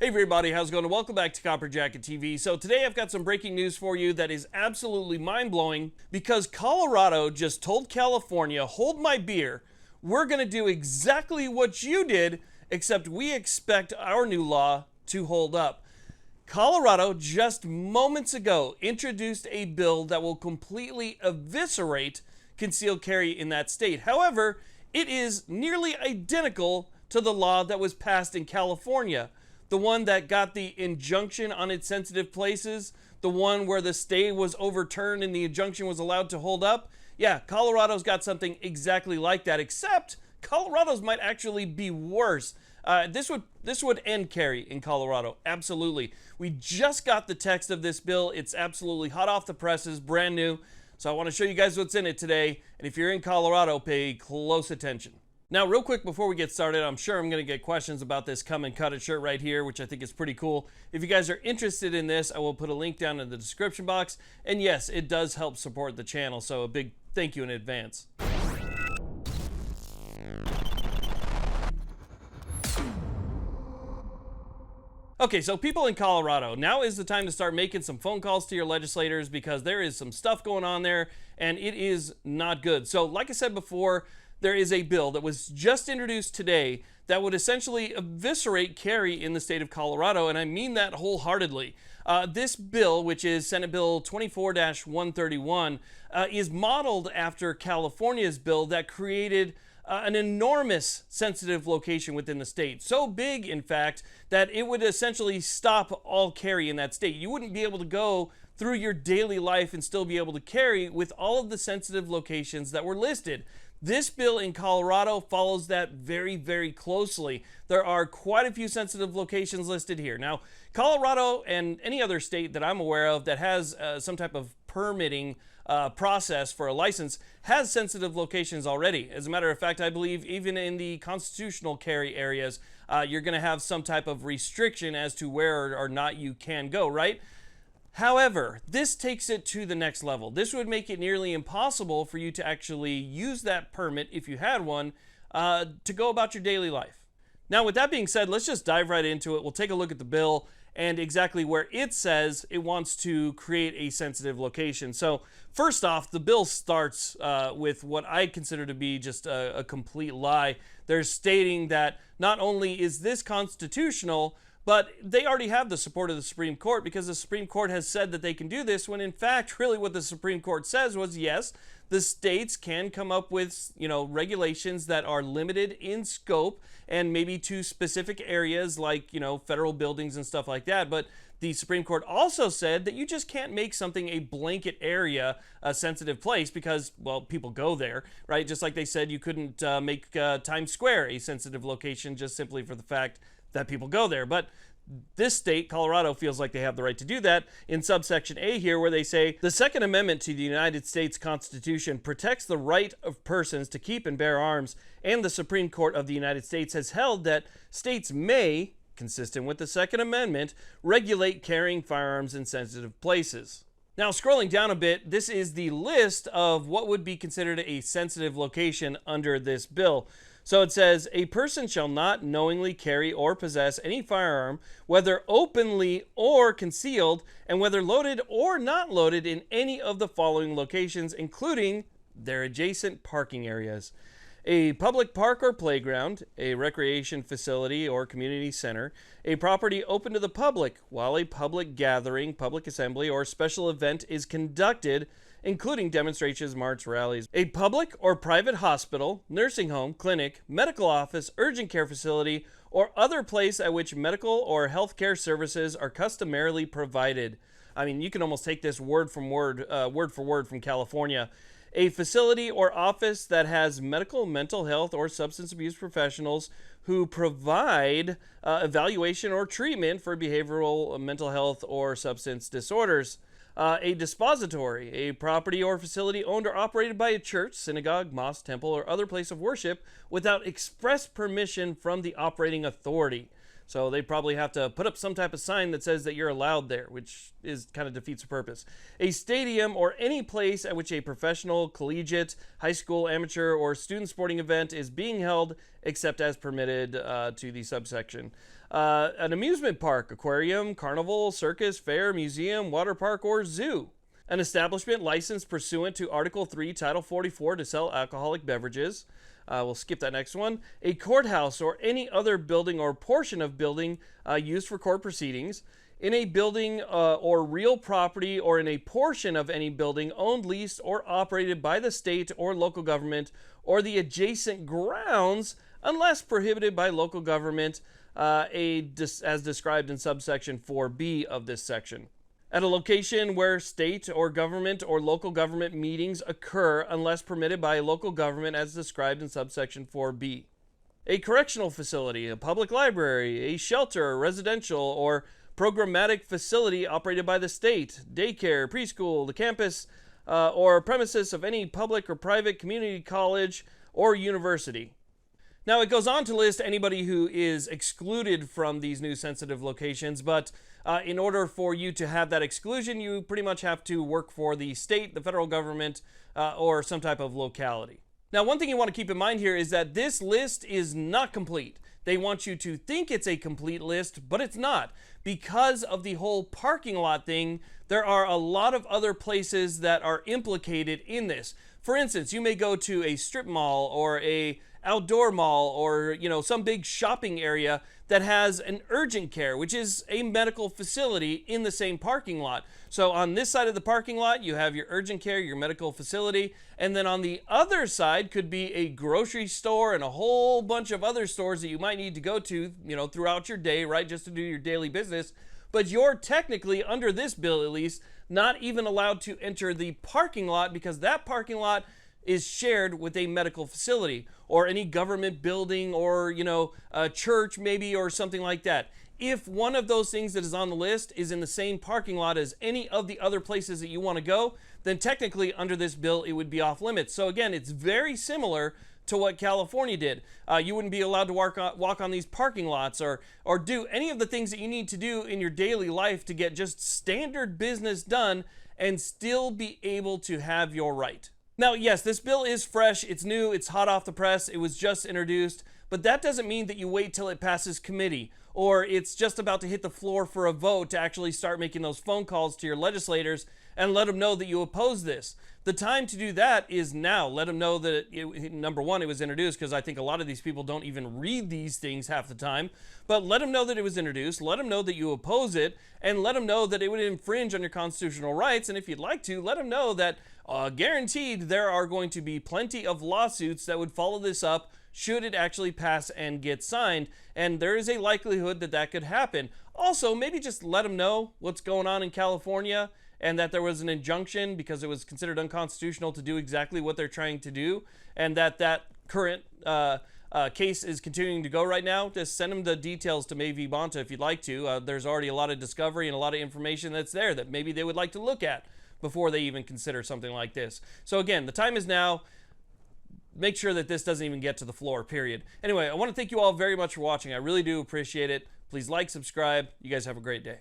Hey everybody, how's it going? Welcome back to Copper Jacket TV. So today I've got some breaking news for you that is absolutely mind-blowing because Colorado just told California, hold my beer, we're going to do exactly what you did, except we expect our new law to hold up. Colorado just moments ago introduced a bill that will completely eviscerate concealed carry in that state. However, it is nearly identical to the law that was passed in California. The one that got the injunction on its sensitive places, the one where the stay was overturned and the injunction was allowed to hold up. Yeah, Colorado's got something exactly like that, except Colorado's might actually be worse. This would end carry in Colorado, absolutely. We just got the text of this bill. It's absolutely hot off the presses, brand new. So I want to show you guys what's in it today. And if you're in Colorado, pay close attention. Now, real quick before we get started, I'm sure I'm going to get questions about this Come and Cut It shirt right here, which I think is pretty cool. If you guys are interested in this, I will put a link down in the description box. And yes, it does help support the channel, so a big thank you in advance. Okay, so people in Colorado, now is the time to start making some phone calls to your legislators because there is some stuff going on there and it is not good. So like I said before, there is a bill that was just introduced today that would essentially eviscerate carry in the state of Colorado, and I mean that wholeheartedly. This bill, which is Senate Bill 24-131, is modeled after California's bill that created an enormous sensitive location within the state. So big, in fact, that it would essentially stop all carry in that state. You wouldn't be able to go through your daily life and still be able to carry with all of the sensitive locations that were listed. This bill in Colorado follows that very, very closely. There are quite a few sensitive locations listed here. Now, Colorado and any other state that I'm aware of that has some type of permitting process for a license has sensitive locations already. As a matter of fact, I believe even in the constitutional carry areas, you're going to have some type of restriction as to where or not you can go, right? However, this takes it to the next level. This would make it nearly impossible for you to actually use that permit, if you had one, to go about your daily life. Now, with that being said, let's just dive right into it. We'll take a look at the bill and exactly where it says it wants to create a sensitive location. So first off, the bill starts with what I consider to be just a complete lie. They're stating that not only is this constitutional, but they already have the support of the Supreme Court because the Supreme Court has said that they can do this, when in fact, really what the Supreme Court says was, yes, the states can come up with, regulations that are limited in scope and maybe to specific areas like, federal buildings and stuff like that. But the Supreme Court also said that you just can't make something a blanket area a sensitive place because, well, people go there, right? Just like they said you couldn't make Times Square a sensitive location just simply for the fact that people go there. But this state, Colorado, feels like they have the right to do that in subsection A here, where they say the Second Amendment to the United States Constitution protects the right of persons to keep and bear arms, and the Supreme Court of the United States has held that states may, consistent with the Second Amendment, regulate carrying firearms in sensitive places. Now, scrolling down a bit, this is the list of what would be considered a sensitive location under this bill. So it says, a person shall not knowingly carry or possess any firearm, whether openly or concealed, and whether loaded or not loaded in any of the following locations, including their adjacent parking areas: a public park or playground, a recreation facility or community center, a property open to the public while a public gathering, public assembly, or special event is conducted, including demonstrations, marches, rallies, a public or private hospital, nursing home, clinic, medical office, urgent care facility, or other place at which medical or healthcare services are customarily provided. I mean, you can almost take this word for word from California. A facility or office that has medical, mental health, or substance abuse professionals who provide evaluation or treatment for behavioral, mental health, or substance disorders. A dispository, a property or facility owned or operated by a church, synagogue, mosque, temple, or other place of worship without express permission from the operating authority. So they probably have to put up some type of sign that says that you're allowed there, which kind of defeats the purpose. A stadium or any place at which a professional, collegiate, high school, amateur, or student sporting event is being held, except as permitted to the subsection. An amusement park, aquarium, carnival, circus, fair, museum, water park, or zoo. An establishment licensed pursuant to Article 3, Title 44 to sell alcoholic beverages. We'll skip that next one. A courthouse or any other building or portion of building used for court proceedings. In a building or real property or in a portion of any building owned, leased, or operated by the state or local government or the adjacent grounds unless prohibited by local government as described in subsection 4B of this section. At a location where state or government or local government meetings occur unless permitted by a local government as described in subsection 4B. A correctional facility, a public library, a shelter, residential, or programmatic facility operated by the state, daycare, preschool, the campus, or premises of any public or private community college or university. Now, it goes on to list anybody who is excluded from these new sensitive locations, but in order for you to have that exclusion, you pretty much have to work for the state, the federal government, or some type of locality. Now, one thing you want to keep in mind here is that this list is not complete. They want you to think it's a complete list, but it's not. Because of the whole parking lot thing, there are a lot of other places that are implicated in this. For instance, you may go to a strip mall or a outdoor mall or, some big shopping area that has an urgent care, which is a medical facility in the same parking lot. So on this side of the parking lot, you have your urgent care, your medical facility, and then on the other side could be a grocery store and a whole bunch of other stores that you might need to go to, throughout your day, right, just to do your daily business. But you're technically, under this bill at least, not even allowed to enter the parking lot because that parking lot is shared with a medical facility or any government building or, a church maybe or something like that. If one of those things that is on the list is in the same parking lot as any of the other places that you want to go, then technically under this bill it would be off limits. So again, it's very similar to what California did. You wouldn't be allowed to walk on these parking lots or do any of the things that you need to do in your daily life to get just standard business done and still be able to have your right. Now, yes, this bill is fresh, it's new, it's hot off the press, it was just introduced, but that doesn't mean that you wait till it passes committee or it's just about to hit the floor for a vote to actually start making those phone calls to your legislators and let them know that you oppose this. The time to do that is now. Let them know that, number one, it was introduced, because I think a lot of these people don't even read these things half the time. But let them know that it was introduced. Let them know that you oppose it. And let them know that it would infringe on your constitutional rights. And if you'd like to, let them know that guaranteed there are going to be plenty of lawsuits that would follow this up should it actually pass and get signed. And there is a likelihood that that could happen. Also, maybe just let them know what's going on in California and that there was an injunction because it was considered unconstitutional to do exactly what they're trying to do, and that current case is continuing to go right now. Just send them the details to May v. Bonta if you'd like to. There's already a lot of discovery and a lot of information that's there that maybe they would like to look at before they even consider something like this. So again, the time is now. Make sure that this doesn't even get to the floor, period. Anyway, I want to thank you all very much for watching. I really do appreciate it. Please like, subscribe. You guys have a great day.